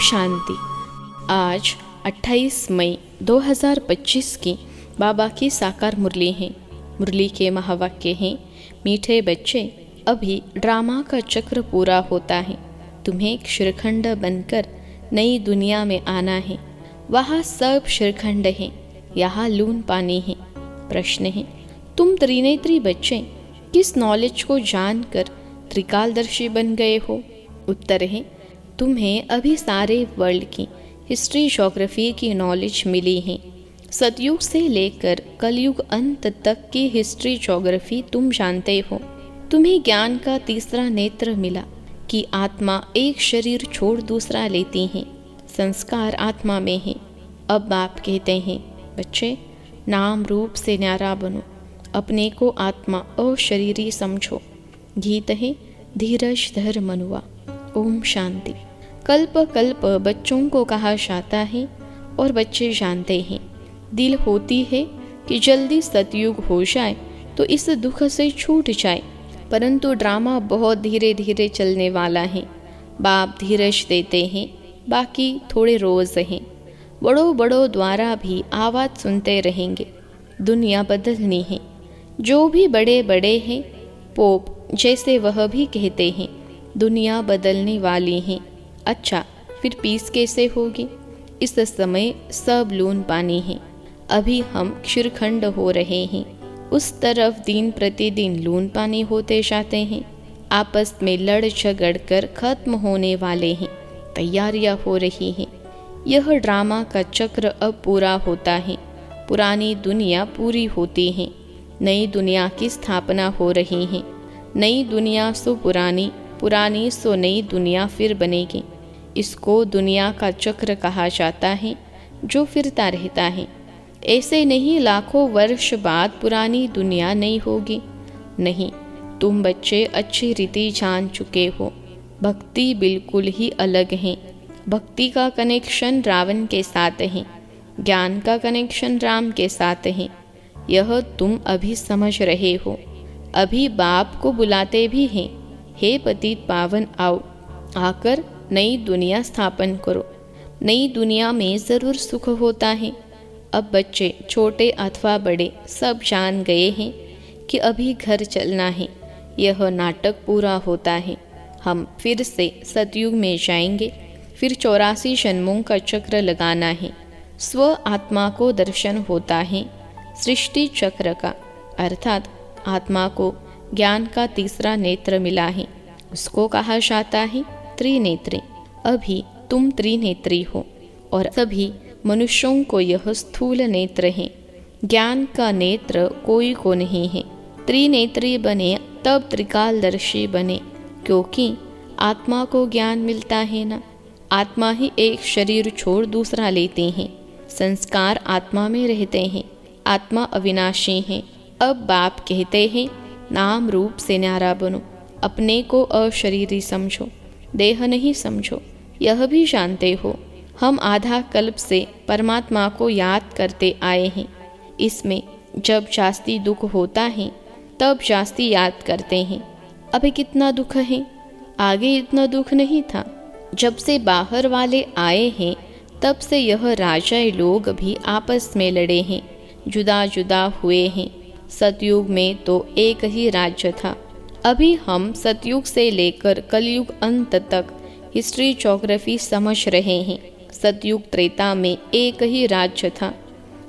शांति। आज 28 मई 2025 की बाबा की साकार मुरली है। मुरली के महावाक्य हैं, मीठे बच्चे, अभी ड्रामा का चक्र पूरा होता है। तुम्हें श्रीखंड बनकर नई दुनिया में आना है। वहाँ सब श्रीखंड हैं, यहाँ लून पानी है। प्रश्न है, तुम त्रिनेत्री बच्चे किस नॉलेज को जानकर त्रिकालदर्शी बन गए हो? उत्तर है, तुम्हें अभी सारे वर्ल्ड की हिस्ट्री ज्योग्राफी की नॉलेज मिली है। सतयुग से लेकर कलयुग अंत तक की हिस्ट्री ज्योग्राफी तुम जानते हो। तुम्हें ज्ञान का तीसरा नेत्र मिला कि आत्मा एक शरीर छोड़ दूसरा लेती है। संस्कार आत्मा में है। अब बाप कहते हैं, बच्चे नाम रूप से न्यारा बनो, अपने को आत्मा अशरीरी समझो। गीत है, धीरज धर मनुआ। ओम शांति। कल्प कल्प बच्चों को कहा जाता है और बच्चे जानते हैं। दिल होती है कि जल्दी सतयुग हो जाए तो इस दुख से छूट जाए, परंतु ड्रामा बहुत धीरे धीरे चलने वाला है। बाप धीरज देते हैं, बाकी थोड़े रोज हैं। बड़ों बड़ों द्वारा भी आवाज़ सुनते रहेंगे। दुनिया बदलनी है। जो भी बड़े बड़े हैं, पोप जैसे वह भी कहते हैं दुनिया बदलने वाली है। अच्छा, फिर पीस कैसे होगी? इस समय सब लून पानी है। अभी हम क्षीरखंड हो रहे हैं। उस तरफ दिन प्रतिदिन लून पानी होते जाते हैं। आपस में लड़ झगड़ कर खत्म होने वाले हैं। तैयारियां हो रही हैं। यह ड्रामा का चक्र अब पूरा होता है। पुरानी दुनिया पूरी होती है, नई दुनिया की स्थापना हो रही है। नई दुनिया सो पुरानी, पुरानी सो नई दुनिया फिर बनेगी। इसको दुनिया का चक्र कहा जाता है, जो फिरता रहता है। ऐसे नहीं लाखों वर्ष बाद पुरानी दुनिया नहीं होगी। नहीं, तुम बच्चे अच्छी रीति जान चुके हो। भक्ति बिल्कुल ही अलग है। भक्ति का कनेक्शन रावण के साथ है, ज्ञान का कनेक्शन राम के साथ है। यह तुम अभी समझ रहे हो। अभी बाप को बुलाते भी हैं, हे पतित पावन आओ, आकर नई दुनिया स्थापन करो। नई दुनिया में ज़रूर सुख होता है। अब बच्चे छोटे अथवा बड़े सब जान गए हैं कि अभी घर चलना है। यह नाटक पूरा होता है। हम फिर से सतयुग में जाएंगे। फिर 84 जन्मों का चक्र लगाना है। स्व आत्मा को दर्शन होता है सृष्टि चक्र का, अर्थात आत्मा को ज्ञान का तीसरा नेत्र मिला है। उसको कहा जाता है त्रिनेत्री। अभी तुम त्रिनेत्री हो और सभी मनुष्यों को यह स्थूल नेत्र है। ज्ञान का नेत्र कोई को नहीं है। त्रिनेत्री बने तब त्रिकालदर्शी बने, क्योंकि आत्मा को ज्ञान मिलता है ना। आत्मा ही एक शरीर छोड़ दूसरा लेते हैं। संस्कार आत्मा में रहते हैं। आत्मा अविनाशी है। अब बाप कहते हैं, नाम रूप से न्यारा बनो, अपने को अशरीरी समझो, देह नहीं समझो। यह भी जानते हो, हम आधा कल्प से परमात्मा को याद करते आए हैं। इसमें जब जास्ती दुख होता है तब जास्ती याद करते हैं। अभी कितना दुख है, आगे इतना दुख नहीं था। जब से बाहर वाले आए हैं तब से यह राजा लोग भी आपस में लड़े हैं, जुदा जुदा हुए हैं। सतयुग में तो एक ही राज्य था। अभी हम सतयुग से लेकर कलयुग अंत तक हिस्ट्री ज्योग्राफी समझ रहे हैं। सतयुग त्रेता में एक ही राज्य था।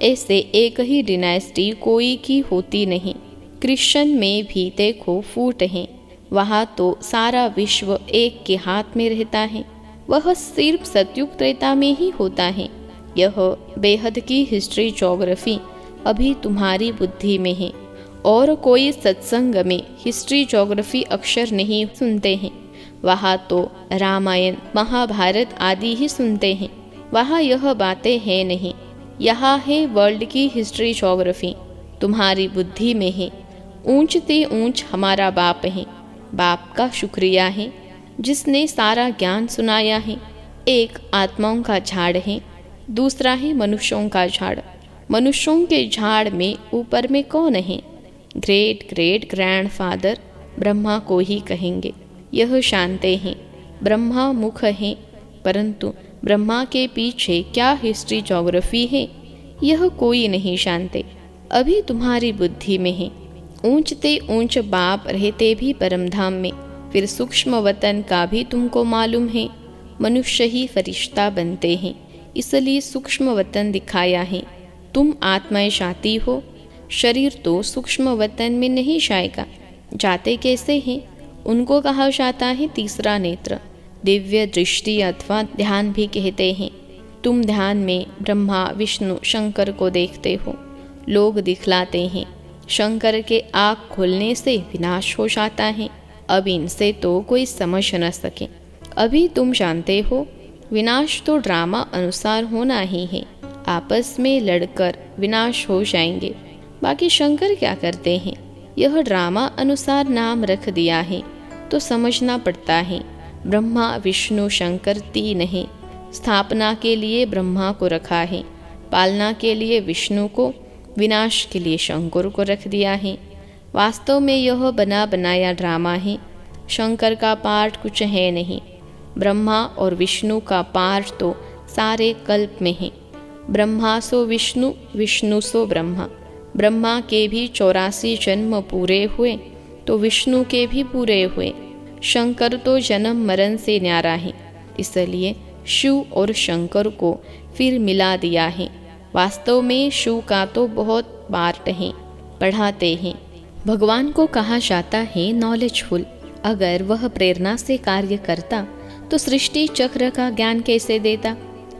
ऐसे एक ही डिनाइस्टी कोई की होती नहीं। क्रिश्चियन में भी देखो फूट हैं। वहाँ तो सारा विश्व एक के हाथ में रहता है। वह सिर्फ सतयुग त्रेता में ही होता है। यह बेहद की हिस्ट्री ज्योग्राफी अभी तुम्हारी बुद्धि में है। और कोई सत्संग में हिस्ट्री ज्योग्राफी अक्षर नहीं सुनते हैं। वहाँ तो रामायण महाभारत आदि ही सुनते हैं। वहाँ यह बातें हैं नहीं। यहाँ है वर्ल्ड की हिस्ट्री ज्योग्राफी, तुम्हारी बुद्धि में है। ऊंचते ऊंच हमारा बाप है। बाप का शुक्रिया है जिसने सारा ज्ञान सुनाया है। एक आत्माओं का झाड़ है, दूसरा है मनुष्यों का झाड़। मनुष्यों के झाड़ में ऊपर में कौन है? ग्रेट ग्रेट ग्रैंडफादर ब्रह्मा को ही कहेंगे। यह जानते हैं ब्रह्मा मुख हैं, परंतु ब्रह्मा के पीछे क्या हिस्ट्री ज्योग्राफी है, यह कोई नहीं जानते। अभी तुम्हारी बुद्धि में है। ऊंचते ऊंच बाप रहते भी परमधाम में, फिर सूक्ष्म वतन का भी तुमको मालूम है। मनुष्य ही फरिश्ता बनते हैं, इसलिए सूक्ष्म वतन दिखाया है। तुम आत्माएं जाती हो, शरीर तो सूक्ष्म वतन में नहीं जाएगा। जाते कैसे हैं? उनको कहा जाता है तीसरा नेत्र, दिव्य दृष्टि अथवा ध्यान भी कहते हैं। तुम ध्यान में ब्रह्मा विष्णु शंकर को देखते हो। लोग दिखलाते हैं शंकर के आँख खोलने से विनाश हो जाता है। अब इनसे तो कोई समझ न सके। अभी तुम जानते हो विनाश तो ड्रामा अनुसार होना ही है। आपस में लड़कर विनाश हो जाएंगे। बाकी शंकर क्या करते हैं? यह ड्रामा अनुसार नाम रख दिया है तो समझना पड़ता है। ब्रह्मा विष्णु शंकर तीन हैं। स्थापना के लिए ब्रह्मा को रखा है, पालना के लिए विष्णु को, विनाश के लिए शंकर को रख दिया है। वास्तव में यह बना बनाया ड्रामा है। शंकर का पार्ट कुछ है नहीं। ब्रह्मा और विष्णु का पार्ट तो सारे कल्प में है। ब्रह्मा सो विष्णु, विष्णु सो ब्रह्मा। ब्रह्मा के भी 84 जन्म पूरे हुए तो विष्णु के भी पूरे हुए। शंकर तो जन्म मरण से न्यारा है, इसलिए शिव और शंकर को फिर मिला दिया है। वास्तव में शिव का तो बहुत पार्ट है, पढ़ाते हैं। भगवान को कहा जाता है नॉलेजफुल। अगर वह प्रेरणा से कार्य करता तो सृष्टि चक्र का ज्ञान कैसे देता?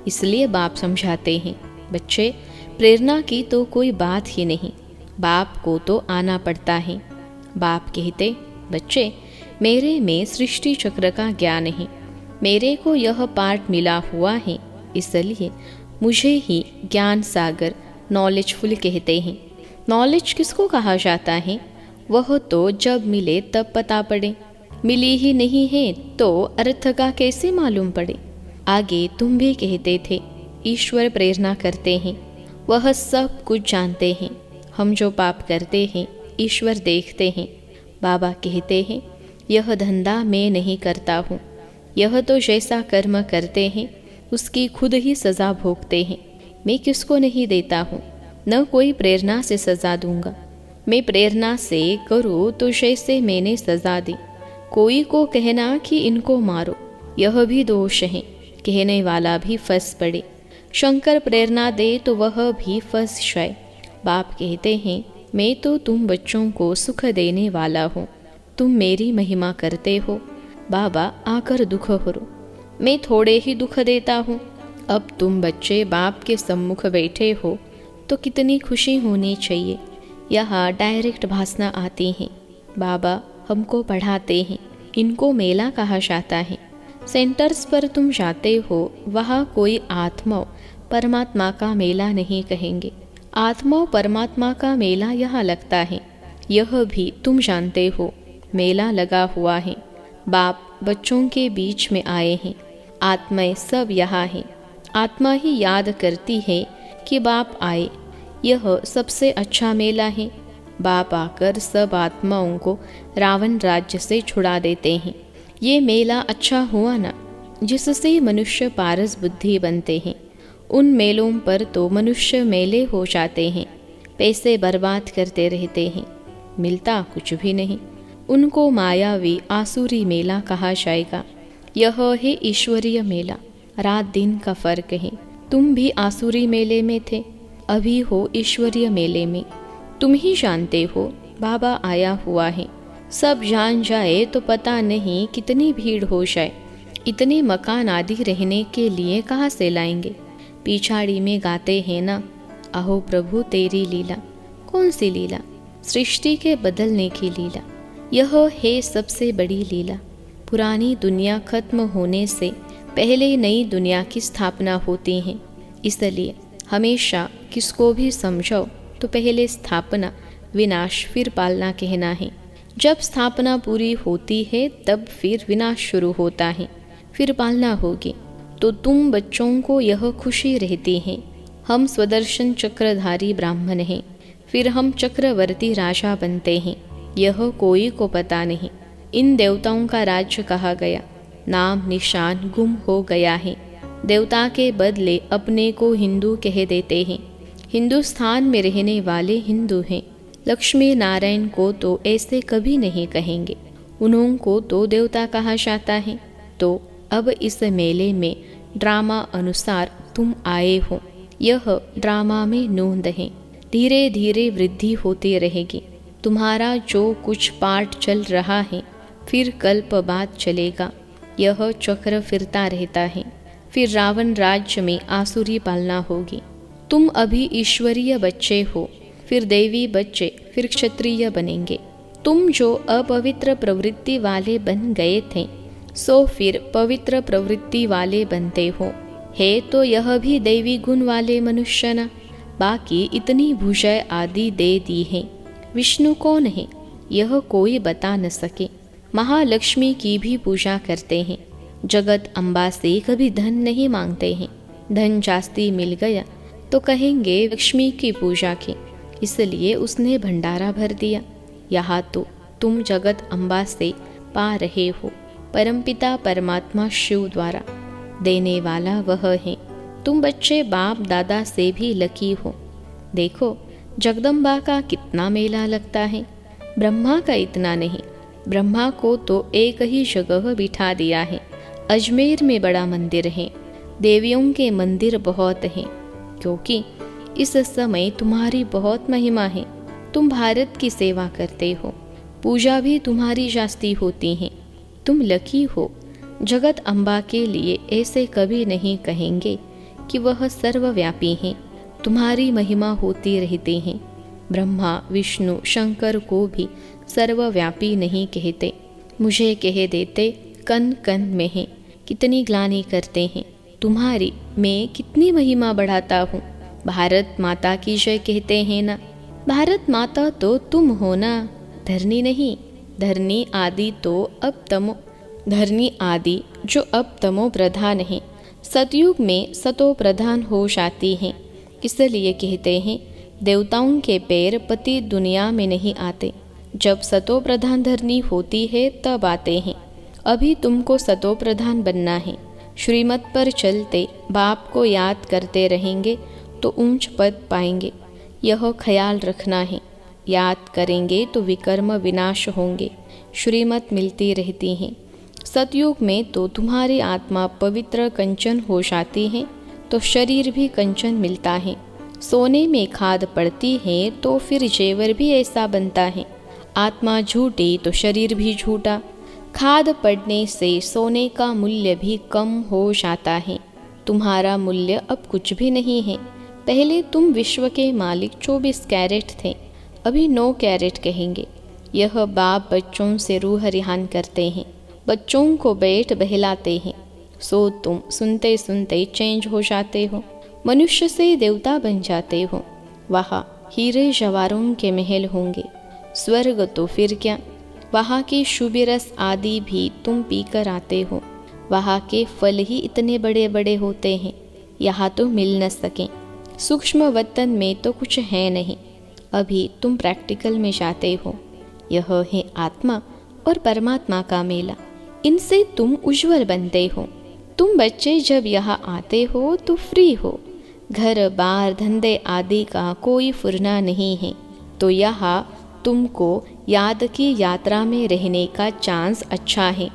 इसलिए बाप समझाते हैं, बच्चे प्रेरणा की तो कोई बात ही नहीं, बाप को तो आना पड़ता है। बाप कहते, बच्चे मेरे में सृष्टि चक्र का ज्ञान है, मेरे को यह पार्ट मिला हुआ है, इसलिए मुझे ही ज्ञान सागर नॉलेजफुल कहते हैं। नॉलेज किसको कहा जाता है? वह तो जब मिले तब पता पड़े। मिली ही नहीं है तो अर्थ का कैसे मालूम पड़े? आगे तुम भी कहते थे ईश्वर प्रेरणा करते हैं, वह सब कुछ जानते हैं। हम जो पाप करते हैं ईश्वर देखते हैं। बाबा कहते हैं यह धंधा मैं नहीं करता हूँ। यह तो जैसा कर्म करते हैं उसकी खुद ही सज़ा भोगते हैं। मैं किसको नहीं देता हूँ, न कोई प्रेरणा से सज़ा दूंगा। मैं प्रेरणा से करूँ तो जैसे मैंने सज़ा दी। कोई को कहना कि इनको मारो, यह भी दोष है, कहने वाला भी फंस पड़े। शंकर प्रेरणा दे तो वह भी फंस जाए। बाप कहते हैं मैं तो तुम बच्चों को सुख देने वाला हूँ, तुम मेरी महिमा करते हो। बाबा आकर दुख हो, मैं थोड़े ही दुख देता हूँ। अब तुम बच्चे बाप के सम्मुख बैठे हो तो कितनी खुशी होनी चाहिए। यहाँ डायरेक्ट भाषणा आती हैं। बाबा हमको पढ़ाते हैं। इनको मेला कहा जाता है। सेंटर्स पर तुम जाते हो, वहाँ कोई आत्मा परमात्मा का मेला नहीं कहेंगे। आत्मा परमात्मा का मेला यहाँ लगता है, यह भी तुम जानते हो। मेला लगा हुआ है। बाप बच्चों के बीच में आए हैं। आत्माएं सब यहाँ हैं। आत्मा ही याद करती है कि बाप आए। यह सबसे अच्छा मेला है। बाप आकर सब आत्माओं को रावण राज्य से छुड़ा देते हैं। ये मेला अच्छा हुआ ना, जिससे मनुष्य पारस बुद्धि बनते हैं। उन मेलों पर तो मनुष्य मेले हो जाते हैं, पैसे बर्बाद करते रहते हैं, मिलता कुछ भी नहीं। उनको मायावी आसुरी मेला कहा जाएगा। यह है ईश्वरीय मेला। रात दिन का फर्क है। तुम भी आसुरी मेले में थे, अभी हो ईश्वरीय मेले में। तुम ही जानते हो बाबा आया हुआ है। सब जान जाए तो पता नहीं कितनी भीड़ हो जाए। इतने मकान आदि रहने के लिए कहाँ से लाएंगे? पिछाड़ी में गाते हैं ना, अहो प्रभु तेरी लीला। कौन सी लीला? सृष्टि के बदलने की लीला। यह है सबसे बड़ी लीला। पुरानी दुनिया खत्म होने से पहले नई दुनिया की स्थापना होती है। इसलिए हमेशा किसको भी समझाओ तो पहले स्थापना, विनाश, फिर पालना कहना है। जब स्थापना पूरी होती है तब फिर विनाश शुरू होता है, फिर पालना होगी। तो तुम बच्चों को यह खुशी रहती है, हम स्वदर्शन चक्रधारी ब्राह्मण हैं, फिर हम चक्रवर्ती राजा बनते हैं। यह कोई को पता नहीं। इन देवताओं का राज्य कहा गया, नाम निशान गुम हो गया है। देवता के बदले अपने को हिंदू कह देते हैं। हिंदुस्तान में रहने वाले हिंदू हैं। लक्ष्मी नारायण को तो ऐसे कभी नहीं कहेंगे, उन्हों को तो देवता कहा जाता है। तो अब इस मेले में ड्रामा अनुसार तुम आए हो, यह ड्रामा में नोंद है। धीरे धीरे वृद्धि होती रहेगी। तुम्हारा जो कुछ पाठ चल रहा है फिर कल्प बाद चलेगा। यह चक्र फिरता रहता है। फिर रावण राज्य में आसुरी पालना होगी। तुम अभी ईश्वरीय बच्चे हो, फिर देवी बच्चे, फिर क्षत्रिय बनेंगे। तुम जो अपवित्र प्रवृत्ति वाले बन गए थे सो फिर पवित्र प्रवृत्ति वाले बनते हो। है तो यह भी दैवी गुण वाले मनुष्य न। बाकी इतनी भुजय आदि दे दी है। विष्णु कौन है यह कोई बता न सके। महालक्ष्मी की भी पूजा करते हैं। जगत अम्बा से कभी धन नहीं मांगते हैं। धन जास्ती मिल गया तो कहेंगे लक्ष्मी की पूजा की, इसलिए उसने भंडारा भर दिया। यहाँ तो तुम जगत अम्बा से पा रहे हो। परमपिता परमात्मा शिव द्वारा देने वाला वह है। तुम बच्चे बाप दादा से भी लकी हो। देखो जगदम्बा का कितना मेला लगता है। ब्रह्मा का इतना नहीं। ब्रह्मा को तो एक ही जगह बिठा दिया है। अजमेर में बड़ा मंदिर है। देवियों के मंदिर बहुत हैं, क्योंकि इस समय तुम्हारी बहुत महिमा है। तुम भारत की सेवा करते हो, पूजा भी तुम्हारी जास्ती होती है। तुम लकी हो। जगत अम्बा के लिए ऐसे कभी नहीं कहेंगे कि वह सर्वव्यापी हैं। तुम्हारी महिमा होती रहती है। ब्रह्मा विष्णु शंकर को भी सर्वव्यापी नहीं कहते, मुझे कह देते कन कन में है। कितनी ग्लानि करते हैं। तुम्हारी मैं कितनी महिमा बढ़ाता हूँ। भारत माता की जय कहते हैं ना। भारत माता तो तुम हो ना, धरनी नहीं। धरनी आदि तो अब तमो धरनी आदि जो अब तमो प्रधान है, सतयुग में सतो प्रधान हो जाती हैं। इसलिए कहते हैं देवताओं के पैर पति दुनिया में नहीं आते। जब सतो प्रधान धरनी होती है तब आते हैं। अभी तुमको सतो प्रधान बनना है। श्रीमत पर चलते बाप को याद करते रहेंगे तो ऊंच पद पाएंगे, यह ख्याल रखना है। याद करेंगे तो विकर्म विनाश होंगे। श्रीमत मिलती रहती हैं। सतयुग में तो तुम्हारी आत्मा पवित्र कंचन हो जाती है तो शरीर भी कंचन मिलता है। सोने में खाद पड़ती है तो फिर जेवर भी ऐसा बनता है। आत्मा झूठी तो शरीर भी झूठा। खाद पड़ने से सोने का मूल्य भी कम हो जाता है। तुम्हारा मूल्य अब कुछ भी नहीं है। पहले तुम विश्व के मालिक 24 कैरेट थे, अभी 9 कैरेट कहेंगे। यह बाप बच्चों से रूह रिहान करते हैं, बच्चों को बैठ बहलाते हैं। सो तुम सुनते सुनते चेंज हो जाते हो, मनुष्य से देवता बन जाते हो। वहाँ हीरे जवाहरों के महल होंगे। स्वर्ग तो फिर क्या, वहाँ के शुभ रस आदि भी तुम पीकर आते हो। वहाँ के फल ही इतने बड़े बड़े होते हैं, यहाँ तो मिल न सकें। सूक्ष्म वतन में तो कुछ है नहीं, अभी तुम प्रैक्टिकल में जाते हो। यह है आत्मा और परमात्मा का मेला, इनसे तुम उज्जवल बनते हो। तुम बच्चे जब यहाँ आते हो तो फ्री हो, घर बार धंधे आदि का कोई फुरना नहीं है। तो यहाँ तुमको याद की यात्रा में रहने का चांस अच्छा है।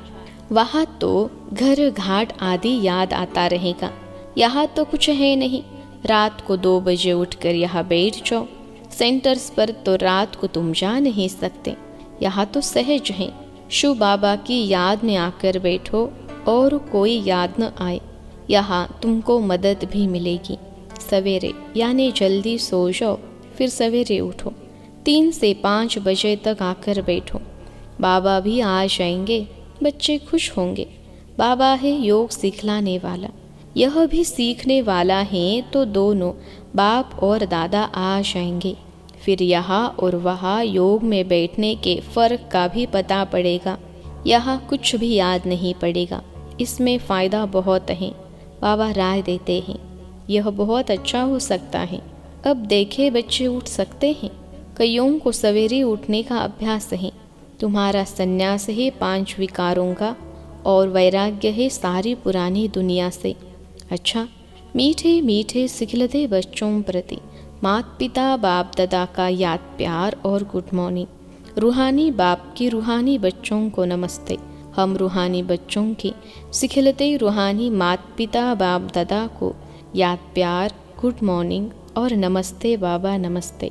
वहाँ तो घर घाट आदि याद आता रहेगा, यहाँ तो कुछ है नहीं। रात को 2 बजे उठकर यहाँ बैठ जाओ। सेंटर्स पर तो रात को तुम जा नहीं सकते, यहाँ तो सहज है। शिव बाबा की याद में आकर बैठो और कोई याद न आए, यहाँ तुमको मदद भी मिलेगी। सवेरे यानी जल्दी सो जाओ, फिर सवेरे उठो। 3 से 5 बजे तक आकर बैठो, बाबा भी आ जाएंगे, बच्चे खुश होंगे। बाबा है योग सिखलाने वाला, यह भी सीखने वाला है, तो दोनों बाप और दादा आ जाएंगे। फिर यहाँ और वहाँ योग में बैठने के फ़र्क का भी पता पड़ेगा। यहाँ कुछ भी याद नहीं पड़ेगा, इसमें फ़ायदा बहुत है। बाबा राय देते हैं, यह बहुत अच्छा हो सकता है। अब देखे बच्चे उठ सकते हैं, कईयों को सवेरे उठने का अभ्यास है। तुम्हारा संन्यास है 5 विकारों का और वैराग्य है सारी पुरानी दुनिया से। अच्छा, मीठे मीठे सिखलते बच्चों प्रति माता पिता बाप दादा का याद प्यार और गुड मॉर्निंग। रूहानी बाप की रूहानी बच्चों को नमस्ते। हम रूहानी बच्चों की सिखलते रूहानी माता पिता बाप दादा को याद प्यार गुड मॉर्निंग और नमस्ते बाबा नमस्ते।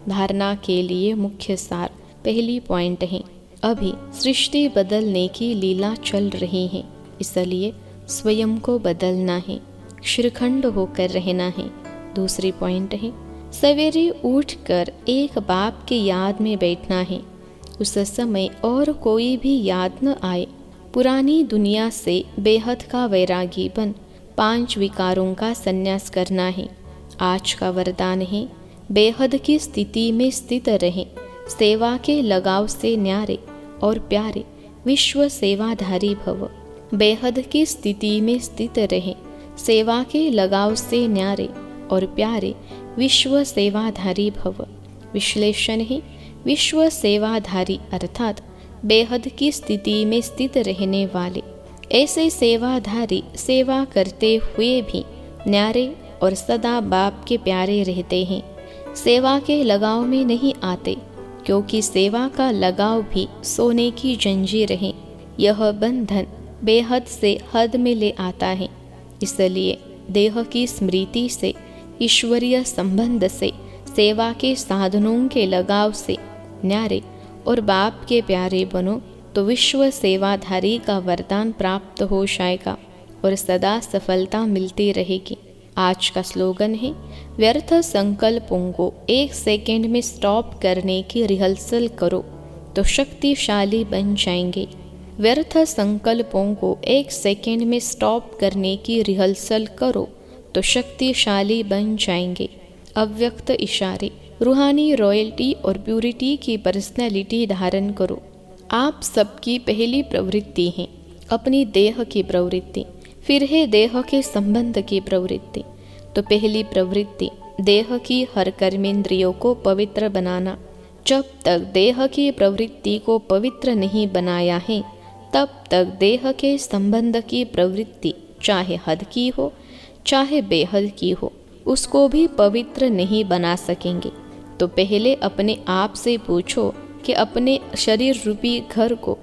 धारणा के लिए मुख्य सार पहली पॉइंट है, अभी सृष्टि बदलने की लीला चल रही है, इसलिए स्वयं को बदलना है, श्रीखंड होकर रहना है। दूसरी पॉइंट है, सवेरे उठकर एक बाप की याद में बैठना है। उस समय और कोई भी याद न आए। पुरानी दुनिया से बेहद का वैरागी बन 5 विकारों का संन्यास करना है। आज का वरदान है, बेहद की स्थिति में स्थित रहें, सेवा के लगाव से न्यारे और प्यारे विश्व सेवाधारी भव। बेहद की स्थिति में स्थित रहें, सेवा के लगाव से न्यारे और प्यारे विश्व सेवाधारी भव। विश्लेषण है, विश्व सेवाधारी अर्थात बेहद की स्थिति में स्थित रहने वाले। ऐसे सेवाधारी सेवा करते हुए भी न्यारे और सदा बाप के प्यारे रहते हैं। सेवा के लगाव में नहीं आते, क्योंकि सेवा का लगाव भी सोने की जंजीर है। यह बंधन बेहद से हद में ले आता है। इसलिए देह की स्मृति से, ईश्वरीय संबंध से, सेवा के साधनों के लगाव से न्यारे और बाप के प्यारे बनो तो विश्व सेवाधारी का वरदान प्राप्त हो जाएगा और सदा सफलता मिलती रहेगी। आज का स्लोगन है, व्यर्थ संकल्पों को 1 सेकंड में स्टॉप करने की रिहर्सल करो तो शक्तिशाली बन जाएंगे। व्यर्थ संकल्पों को 1 सेकंड में स्टॉप करने की रिहर्सल करो तो शक्तिशाली बन जाएंगे। अव्यक्त इशारे, रूहानी रॉयल्टी और प्यूरिटी की पर्सनैलिटी धारण करो। आप सबकी पहली प्रवृत्ति है अपनी देह की प्रवृत्ति, फिर है देह के संबंध की प्रवृत्ति। तो पहली प्रवृत्ति देह की हर कर्मेंद्रियों को पवित्र बनाना। जब तक देह की प्रवृत्ति को पवित्र नहीं बनाया है, तब तक देह के संबंध की प्रवृत्ति चाहे हद की हो चाहे बेहद की हो, उसको भी पवित्र नहीं बना सकेंगे। तो पहले अपने आप से पूछो कि अपने शरीर रूपी घर को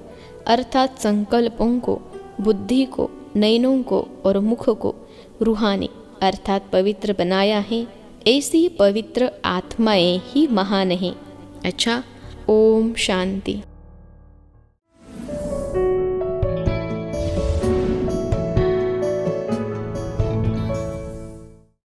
अर्थात संकल्पों को, बुद्धि को, नयनों को और मुख को रूहानी अर्थात पवित्र बनाया है। ऐसी पवित्र आत्माएं ही महान हैं। अच्छा, ओम शांति।